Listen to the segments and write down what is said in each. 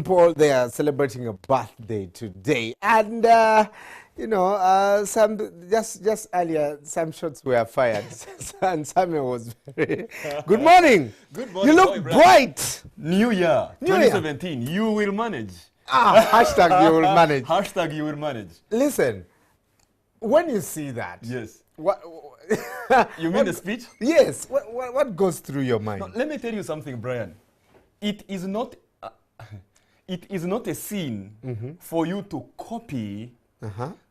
Paul, they are celebrating a birthday today, and some just earlier, some shots were fired, and Samuel was very. Good morning. Good morning. You look bright. New Year, New Year. 2017. You will manage. Hashtag you will manage. Hashtag you will manage. Listen, when you see that, Yes. what You mean the speech? Yes. What goes through your mind? No, let me tell you something, Brian. It is not. It is not a sin for you to copy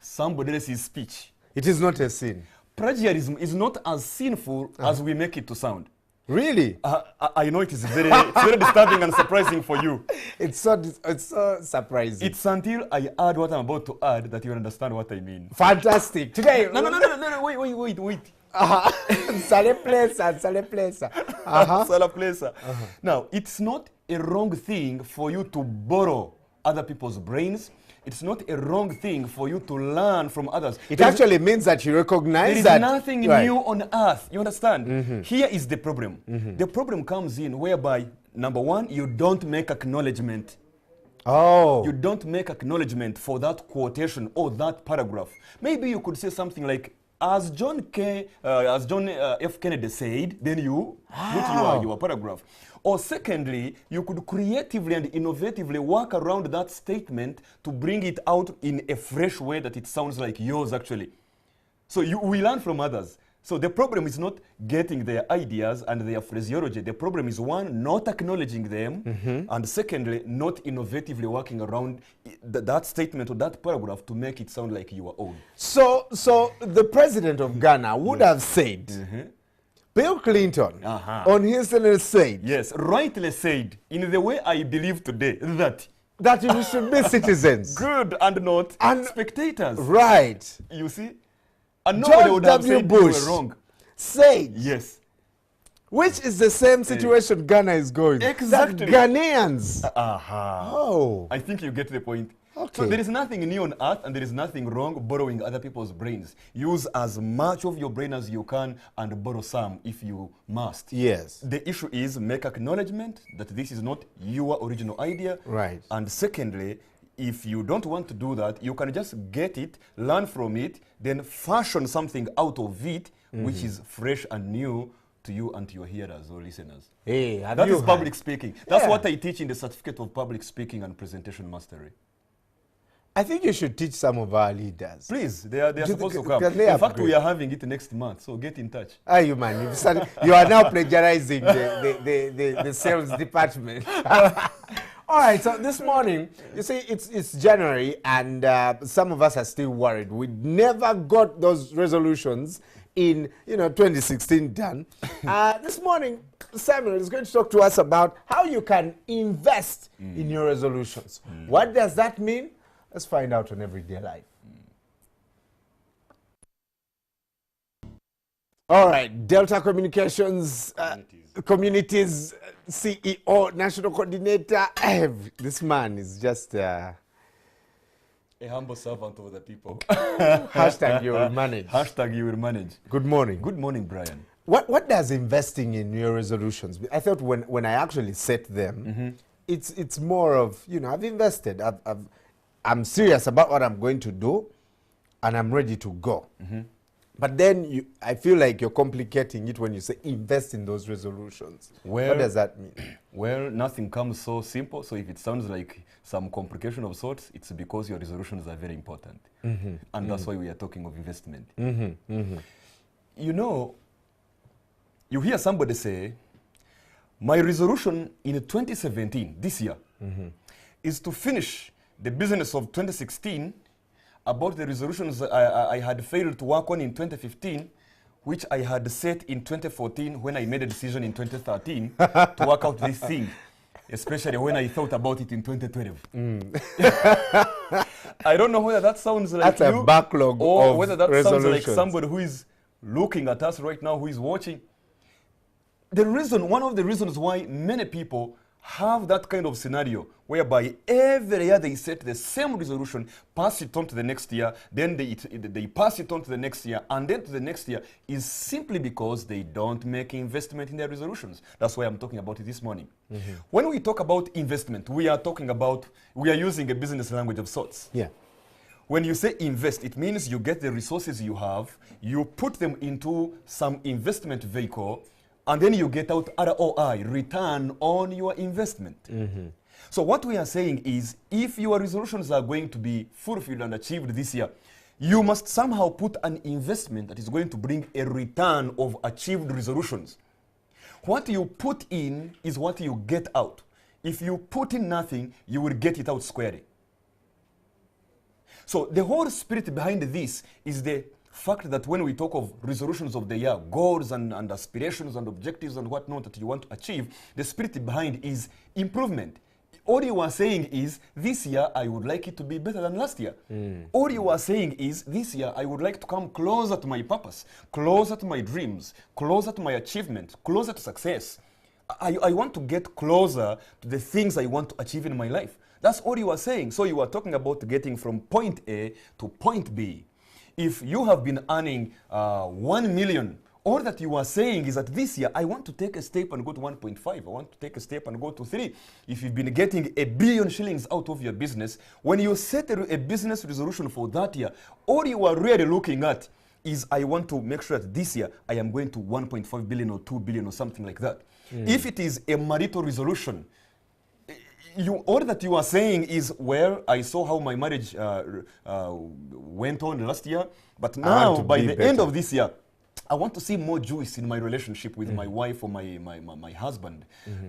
somebody else's speech. It is not a sin. Plagiarism is not as sinful as we make it to sound. Really? I know it is very, it's very disturbing and surprising for you. It's so surprising. It's until I add what I'm about to add that you understand what I mean. Fantastic. Today. No, wait. Sale plesa. Sala plesa. Now, it's not a wrong thing for you to borrow other people's brains. It's not a wrong thing for you to learn from others. It actually means that you recognize there that is nothing new on earth. You understand? Here is the problem. The problem comes in whereby, number one, you don't make acknowledgement. Oh. You don't make acknowledgement for that quotation or that paragraph. Maybe you could say something like, as John F. Kennedy said, then you put your paragraph. Or secondly, you could creatively and innovatively work around that statement to bring it out in a fresh way that it sounds like yours actually. So we learn from others. So the problem is not getting their ideas and their phraseology. The problem is, one, not acknowledging them, and secondly, not innovatively working around that statement or that paragraph to make it sound like your own. So the president of Ghana would have said, Bill Clinton on his Senate said, yes, rightly said, in the way I believe today, that you should be citizens. Good and not spectators. Right. You see? And nobody would have said you were wrong. Said. Yes. Which is the same situation Ghana is going. Exactly. That Ghanaians. Oh. I think you get the point. Okay. So there is nothing new on earth and there is nothing wrong borrowing other people's brains. Use as much of your brain as you can and borrow some if you must. Yes. The issue is make acknowledgement that this is not your original idea. Right. And secondly, if you don't want to do that, you can just get it, learn from it, then fashion something out of it, which is fresh and new to you and to your hearers or listeners. Hey, that is public speaking. That's what I teach in the Certificate of Public Speaking and Presentation Mastery. I think you should teach some of our leaders. Please, they are supposed to come. In fact, we are having it next month, so get in touch. You man, you are now plagiarizing the sales department. All right, so this morning, you see, it's January, and some of us are still worried. We never got those resolutions in 2016 done. This morning, Samuel is going to talk to us about how you can invest in your resolutions. What does that mean? Let's find out on Everyday Life. All right, Delta Communications Communities CEO, National Coordinator. This man is just a humble servant of the people. Hashtag you will manage. Hashtag you will manage. Good morning. Good morning, Brian. What does investing in your resolutions? I thought when I actually set them, it's more of, I've invested. I'm serious about what I'm going to do, and I'm ready to go. But then I feel like you're complicating it when you say invest in those resolutions. Well, what does that mean? Well, nothing comes so simple. So if it sounds like some complication of sorts, it's because your resolutions are very important. And that's why we are talking of investment. You hear somebody say, my resolution in 2017, this year, is to finish the business of 2016 about the resolutions I had failed to work on in 2015, which I had set in 2014 when I made a decision in 2013 to work out this thing, especially when I thought about it in 2012. I don't know whether that sounds like that's a backlog or of whether that sounds like somebody who is looking at us right now, who is watching. One of the reasons why many people have that kind of scenario whereby every year they set the same resolution, pass it on to the next year, then they pass it on to the next year, and then to the next year, is simply because they don't make investment in their resolutions. That's why I'm talking about it this morning. When we talk about investment, we are using a business language of sorts. Yeah. When you say invest, it means you get the resources you have, you put them into some investment vehicle, and then you get out ROI, return on your investment. So what we are saying is, if your resolutions are going to be fulfilled and achieved this year, you must somehow put an investment that is going to bring a return of achieved resolutions. What you put in is what you get out. If you put in nothing, you will get it out squarely. So the whole spirit behind this is the fact that when we talk of resolutions of the year, goals and aspirations and objectives and whatnot that you want to achieve, the spirit behind is improvement. All you are saying is, this year I would like it to be better than last year. All you are saying is, this year I would like to come closer to my purpose, closer to my dreams, closer to my achievement, closer to success. I want to get closer to the things I want to achieve in my life. That's all you are saying. So you are talking about getting from point A to point B. If you have been earning 1 million, all that you are saying is that this year, I want to take a step and go to 1.5. I want to take a step and go to 3. If you've been getting 1 billion shillings out of your business, when you set a business resolution for that year, all you are really looking at is, I want to make sure that this year, I am going to 1.5 billion or 2 billion or something like that. If it is a marital resolution, all that you are saying is, well, I saw how my marriage went on last year, but now by the end of this year, I want to see more juice in my relationship with my wife or my husband.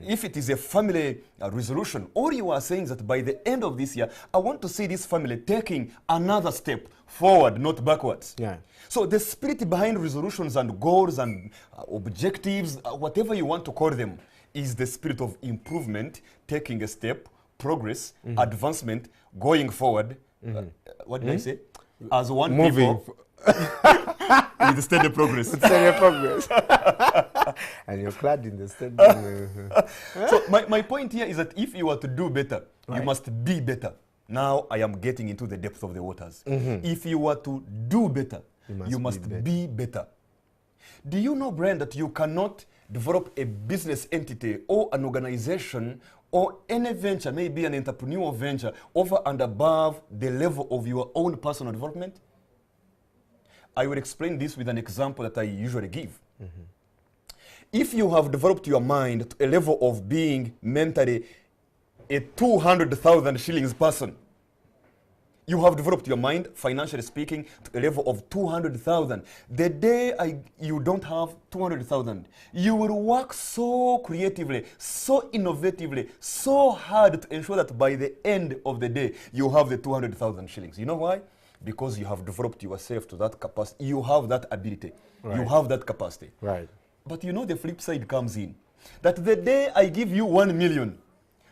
If it is a family resolution, all you are saying is that by the end of this year, I want to see this family taking another step forward, not backwards. Yeah. So the spirit behind resolutions and goals and objectives, whatever you want to call them, is the spirit of improvement, taking a step, progress, advancement, going forward. What did I say? As one Moving. people with steady progress. Steady progress. And you're clad in the steady. So my point here is that if you are to do better, you must be better. Now I am getting into the depth of the waters. If you are to do better, you must be better. Do you know, Brian, that you cannot develop a business entity or an organization or any venture, maybe an entrepreneurial venture, over and above the level of your own personal development? I will explain this with an example that I usually give. If you have developed your mind to a level of being mentally a 200,000 shillings person, you have developed your mind, financially speaking, to a level of 200,000. The day you don't have 200,000, you will work so creatively, so innovatively, so hard to ensure that by the end of the day, you have the 200,000 shillings. You know why? Because you have developed yourself to that capacity. You have that ability. You have that capacity. Right. But you know the flip side comes in. That the day I give you 1 million,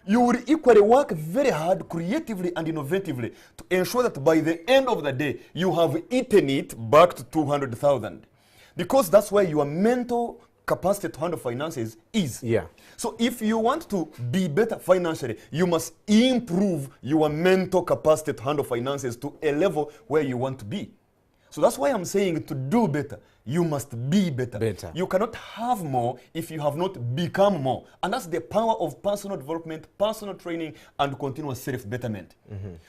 you will equally work very hard, creatively and innovatively to ensure that by the end of the day, you have eaten it back to 200,000. Because that's where your mental capacity to handle finances is. Yeah. So if you want to be better financially, you must improve your mental capacity to handle finances to a level where you want to be. So that's why I'm saying, to do better, you must be better. You cannot have more if you have not become more. And that's the power of personal development, personal training, and continuous self-betterment.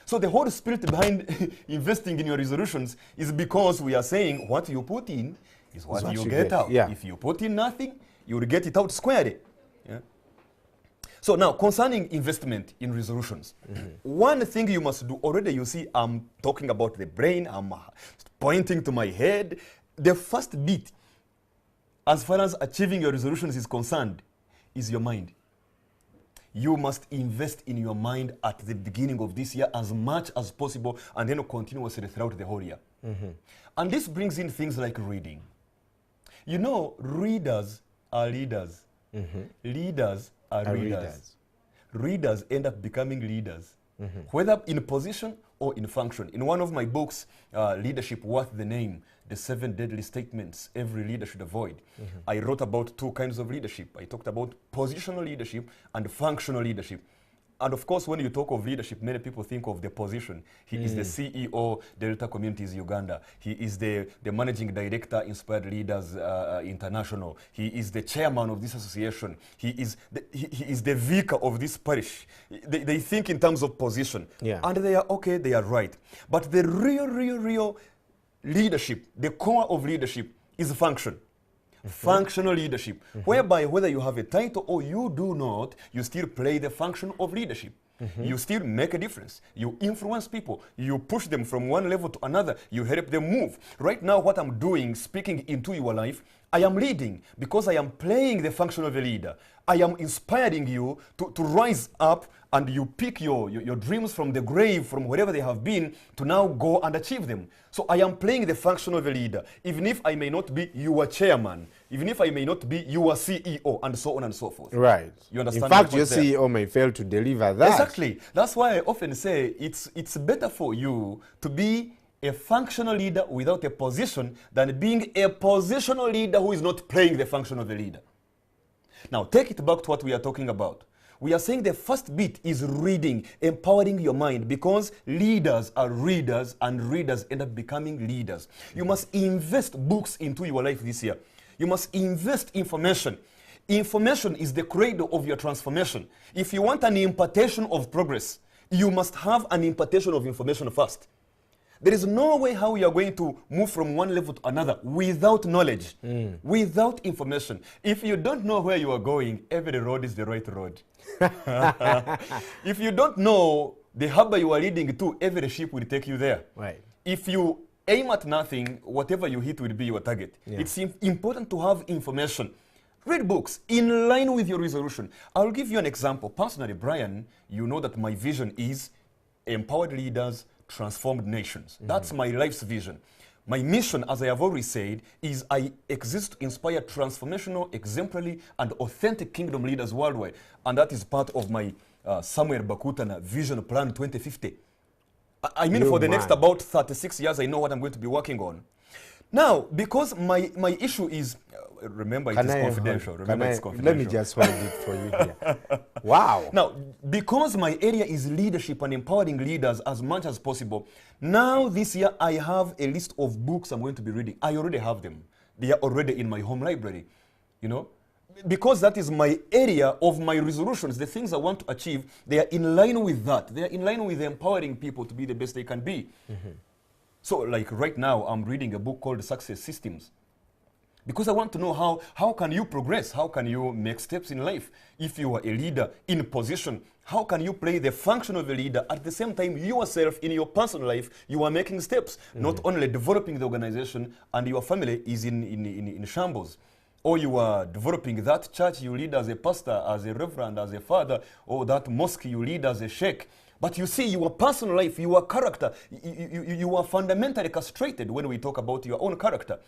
So the whole spirit behind investing in your resolutions is because we are saying what you put in is what you get out. Yeah. If you put in nothing, you will get it out squarely. Yeah? So now, concerning investment in resolutions, one thing you must do, already you see I'm talking about the brain, I'm pointing to my head. The first bit, as far as achieving your resolutions is concerned, is your mind. You must invest in your mind at the beginning of this year as much as possible, and then continuously throughout the whole year. And this brings in things like reading. You know, readers are leaders. Leaders are readers. Readers end up becoming leaders. whether in position or in function. In one of my books, Leadership Worth the Name, the 7 deadly statements every leader should avoid, I wrote about 2 kinds of leadership. I talked about positional leadership and functional leadership. And of course, when you talk of leadership, many people think of the position. He is the CEO, Delta Communities Uganda. He is the managing director, Inspired Leaders International. He is the chairman of this association. He is the vicar of this parish. They think in terms of position. Yeah. And they are okay, they are right. But the real leadership, the core of leadership is function. Functional leadership, whereby whether you have a title or you do not, you still play the function of leadership. You still make a difference. You influence people. You push them from one level to another. You help them move. Right now, what I'm doing, speaking into your life, I am leading because I am playing the function of a leader. I am inspiring you to rise up, and you pick your dreams from the grave, from wherever they have been, to now go and achieve them. So I am playing the function of a leader, even if I may not be your chairman, even if I may not be your CEO, and so on and so forth. Right. You understand? In fact, your CEO may fail to deliver that. Exactly. That's why I often say it's better for you to be a functional leader without a position than being a positional leader who is not playing the function of a leader. Now, take it back to what we are talking about. We are saying the first bit is reading, empowering your mind, because leaders are readers and readers end up becoming leaders. You must invest books into your life this year. You must invest information. Information is the cradle of your transformation. If you want an impartation of progress, you must have an impartation of information first. There is no way how you are going to move from one level to another without knowledge, without information. If you don't know where you are going, every road is the right road. If you don't know the harbor you are leading to, every ship will take you there. Right. If you aim at nothing, whatever you hit will be your target. Yeah. It's important to have information. Read books in line with your resolution. I'll give you an example. Personally, Brian, you know that my vision is empowered leaders, transformed nations. That's my life's vision. My mission, as I have already said, is I exist to inspire transformational, exemplary, and authentic kingdom leaders worldwide. And that is part of my Samuel Bakutana Vision Plan 2050. I mean, for the next about 36 years, I know what I'm going to be working on. Now, because my issue is, remember, it is confidential. Remember, it's confidential. Let me just hold it for you here. Wow. Now, because my area is leadership and empowering leaders as much as possible, now this year I have a list of books I'm going to be reading. I already have them. They are already in my home library, you know. Because that is my area of my resolutions, the things I want to achieve, they are in line with that. They are in line with empowering people to be the best they can be. So like right now, I'm reading a book called Success Systems. Because I want to know how can you progress? How can you make steps in life? If you are a leader in position, how can you play the function of a leader? At the same time, yourself in your personal life, you are making steps, not only developing the organization and your family is in shambles. Or you are developing that church you lead as a pastor, as a reverend, as a father, or that mosque you lead as a sheikh. But you see, your personal life, your character, you are fundamentally castrated when we talk about your own character.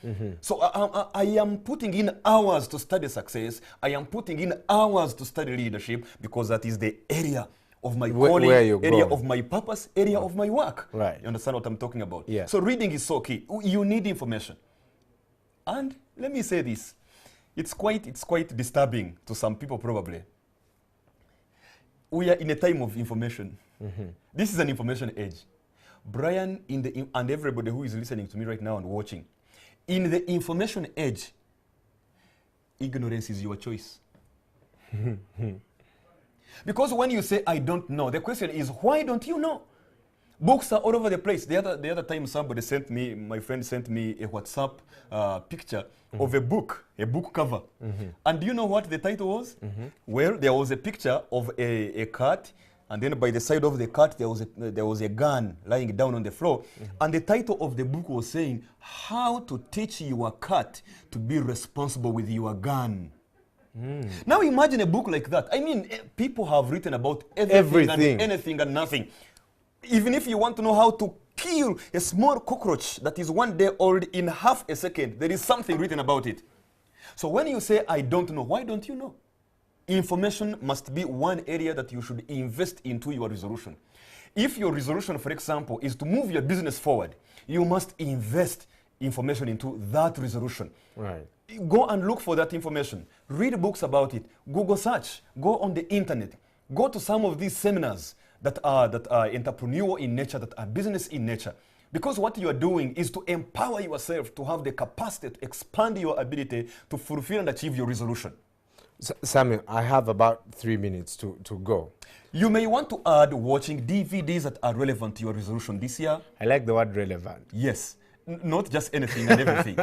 So I am putting in hours to study success. I am putting in hours to study leadership because that is the area of my calling, area of my purpose, area of my work. Right. You understand what I'm talking about? Yeah. So reading is so key. You need information. And let me say this. It's quite disturbing to some people probably. We are in a time of information. This is an information age. Brian, and everybody who is listening to me right now and watching, in the information age, ignorance is your choice. Because when you say, I don't know, the question is, why don't you know? Books are all over the place. The other time somebody sent me, my friend sent me a WhatsApp picture of a book cover. And do you know what the title was? Well, there was a picture of a cat, and then by the side of the cat there was a gun lying down on the floor. And the title of the book was saying, How to Teach Your Cat to Be Responsible with Your Gun. Now imagine a book like that. I mean, people have written about everything. And anything and nothing. Even if you want to know how to kill a small cockroach that is 1 day old in half a second, there is something written about it. So when you say, I don't know, why don't you know? Information must be one area that you should invest into your resolution. If your resolution, for example, is to move your business forward, you must invest information into that resolution. Right. Go and look for that information. Read books about it. Google search. Go on the internet. Go to some of these seminars that are entrepreneurial in nature, that are business in nature. Because what you are doing is to empower yourself to have the capacity to expand your ability to fulfill and achieve your resolution. Samuel, I have about 3 minutes to go. You may want to add watching DVDs that are relevant to your resolution this year. I like the word relevant. Yes, not just anything and everything.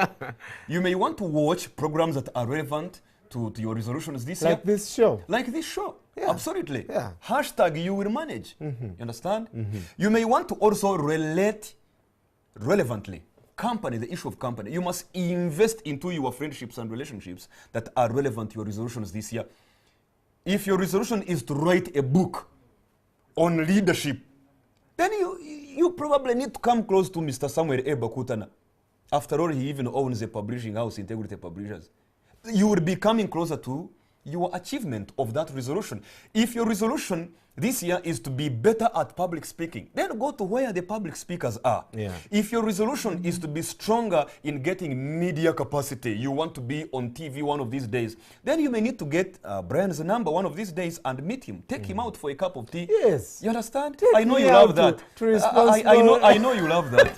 You may want to watch programs that are relevant to your resolutions this year. Like this show. Like this show. Yeah. Absolutely. Yeah. Hashtag you will manage. You understand? You may want to also relate relevantly. Company, the issue of company. You must invest into your friendships and relationships that are relevant to your resolutions this year. If your resolution is to write a book on leadership, then you probably need to come close to Mr. Samuel Bakutana. After all, he even owns a publishing house, Integrity Publishers. You will be coming closer to your achievement of that resolution. If your resolution this year is to be better at public speaking, then go to where the public speakers are. Yeah. If your resolution is to be stronger in getting media capacity, you want to be on TV one of these days, then you may need to get Brian's number one of these days and meet him. Take him out for a cup of tea. Yes. You understand? Take I know me you out love that. I know you love that.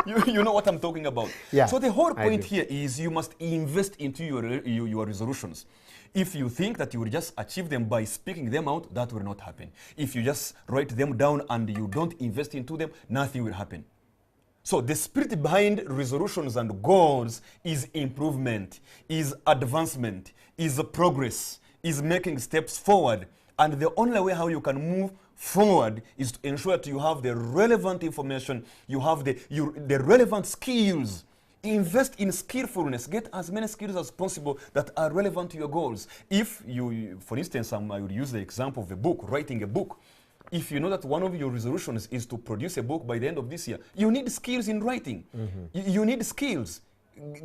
You know what I'm talking about. Yeah, so the whole I point do. here is you must invest into your resolutions. If you think that you will just achieve them by speaking them out, that will not happen. If you just write them down and you don't invest into them, nothing will happen. So the spirit behind resolutions and goals is improvement, is advancement, is progress, is making steps forward. And the only way how you can move forward is to ensure that you have the relevant information, you have the relevant skills. Invest in skillfulness. Get as many skills as possible that are relevant to your goals. If you, for instance, I would use the example of a book, writing a book. If you know that one of your resolutions is to produce a book by the end of this year, you need skills in writing. You need skills.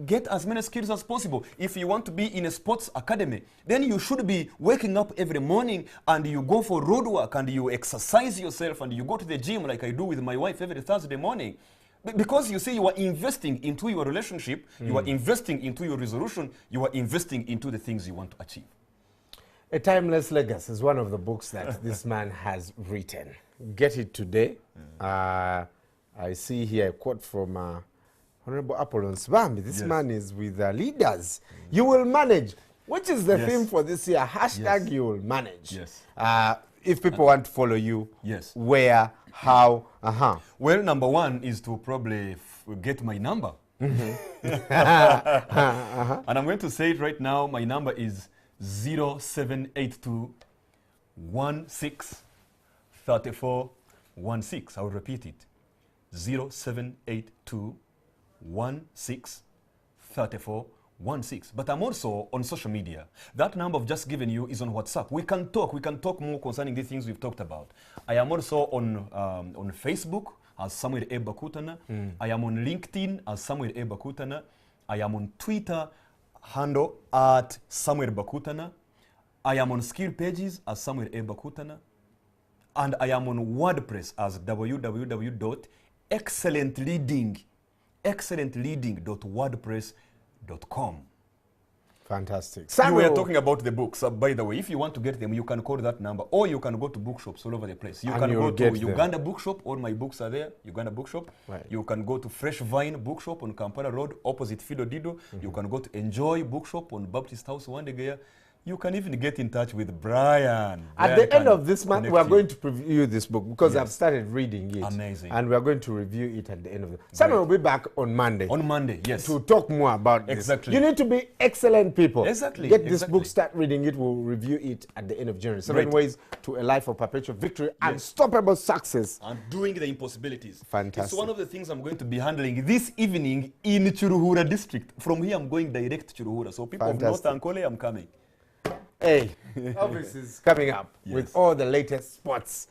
Get as many skills as possible. If you want to be in a sports academy, then you should be waking up every morning and you go for road work and you exercise yourself and you go to the gym like I do with my wife every Thursday morning. Because you see, you are investing into your relationship, you are investing into your resolution, you are investing into the things you want to achieve. A Timeless Legacy is one of the books that this man has written. Get it today. I see here a quote from Honorable Apollon Swambi. This man is with leaders. You will manage, which is the theme for this year. Hashtag you will manage. If people want to follow you, where, how, Well, number one is to probably get my number. And I'm going to say it right now. My number is 0782 16 34 16. I'll repeat it. 0782 16 34 16. But I'm also on social media. That number I've just given you is on WhatsApp. We can talk more concerning the things we've talked about. I am also on Facebook as Samuel Bakutana. I am on LinkedIn as Samuel Bakutana. I am on Twitter handle at Samuel Bakutana. I am on skill pages as Samuel Bakutana. And I am on WordPress as www.excellentleading.wordpress.com. Fantastic. You were talking about the books. By the way, if you want to get them, you can call that number, or you can go to bookshops all over the place. You can go to Uganda Bookshop. All my books are there. Uganda Bookshop. Right. You can go to Fresh Vine Bookshop on Kampala Road, opposite Fido Dido. You can go to Enjoy Bookshop on Baptist House, Wandegeya. You can even get in touch with Brian. At the end of this month, we are going to preview this book because I've started reading it. Amazing. And we are going to review it at the end of it. Samuel will be back on Monday. On Monday, yes. To talk more about this. Exactly. You need to be excellent people. Exactly. Get this book, start reading it. We'll review it at the end of January. 7 ways to a life of perpetual victory, unstoppable success. And doing the impossibilities. Fantastic. It's one of the things I'm going to be handling this evening in Chiruhura district. From here, I'm going direct to Chiruhura. So people of North Ankole, I'm coming. Hey, Elvis is coming up with all the latest sports